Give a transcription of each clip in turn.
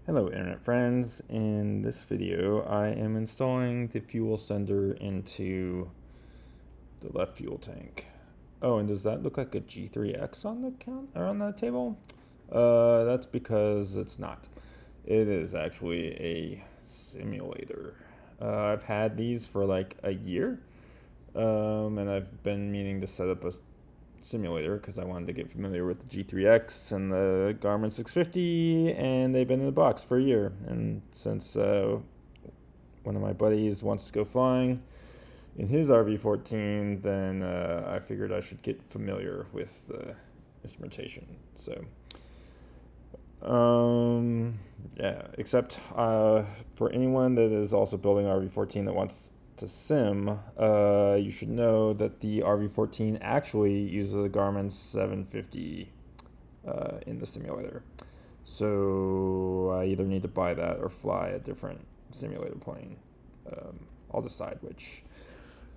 Hello internet friends, in this video I am installing the fuel sender into the left fuel tank. Oh, and does that look like a G3X on the count or on the table? That's because it's not. It is actually a simulator. I've had these for like a year, and I've been meaning to set up a simulator because I wanted to get familiar with the G3X and the Garmin 650, and they've been in the box for a year. And since one of my buddies wants to go flying in his RV-14, then I figured I should get familiar with the instrumentation. So, yeah, except for anyone that is also building RV-14 that wants to sim, you should know that the RV-14 actually uses a Garmin 750 in the simulator. So I either need to buy that or fly a different simulator plane. I'll decide which.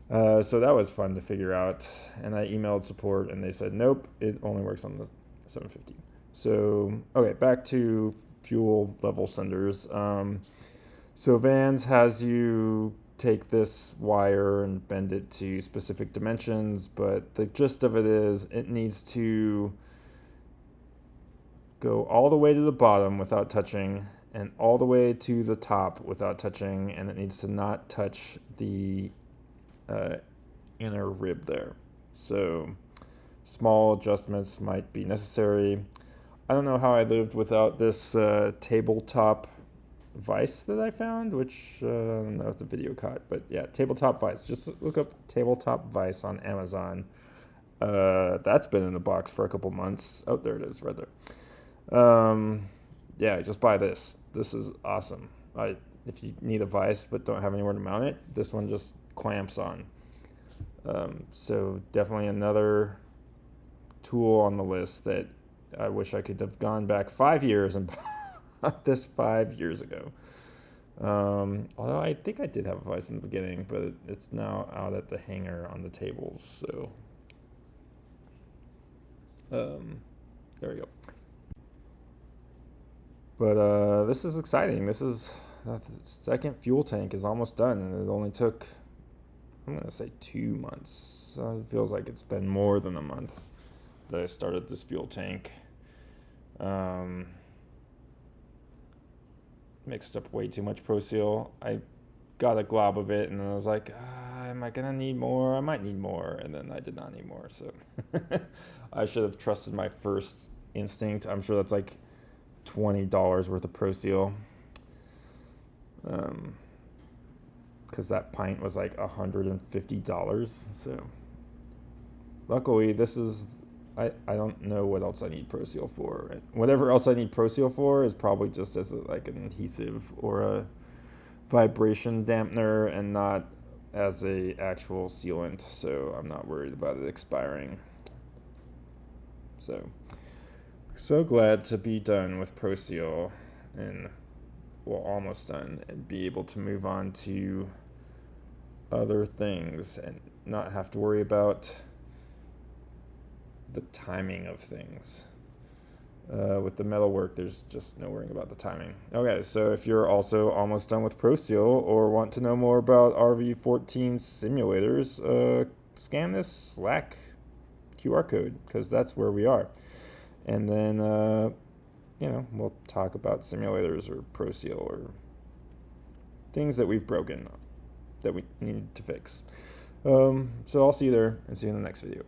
So that was fun to figure out, and I emailed support and they said nope, it only works on the 750. So okay, back to fuel level senders. So Vans has you take this wire and bend it to specific dimensions, but the gist of it is it needs to go all the way to the bottom without touching and all the way to the top without touching, and it needs to not touch the inner rib there. So small adjustments might be necessary. I don't know how I lived without this tabletop vise that I found, which I don't know if the video caught, but yeah, tabletop vise. Just look up tabletop vise on Amazon. That's been in the box for a couple months. Oh, there it is, right there. Yeah, just buy this. This is awesome. If you need a vise but don't have anywhere to mount it, this one just clamps on. So definitely another tool on the list that I wish I could have gone back 5 years and bought this 5 years ago. Although I think I did have a vise in the beginning, but it's now out at the hanger on the tables. So there we go. But this is exciting. This is the second fuel tank is almost done, and it only took, I'm going to say 2 months. It feels like it's been more than a month that I started this fuel tank. Mixed up way too much Pro Seal. I got a glob of it, and then I was like, am I going to need more? I might need more, and then I did not need more. So I should have trusted my first instinct. I'm sure that's like $20 worth of Pro Seal. Because that pint was like $150. So luckily this is, I don't know what else I need Pro Seal for. Whatever else I need Pro Seal for is probably just as like an adhesive or a vibration dampener and not as a actual sealant. So I'm not worried about it expiring. So glad to be done with Pro Seal, and well, almost done, and be able to move on to other things and not have to worry about the timing of things. With the metal work, there's just no worrying about the timing. Okay, so if you're also almost done with Pro Seal or want to know more about RV-14 simulators, scan this Slack QR code, because that's where we are. And then, we'll talk about simulators or Pro Seal or things that we've broken that we need to fix. So I'll see you there and see you in the next video.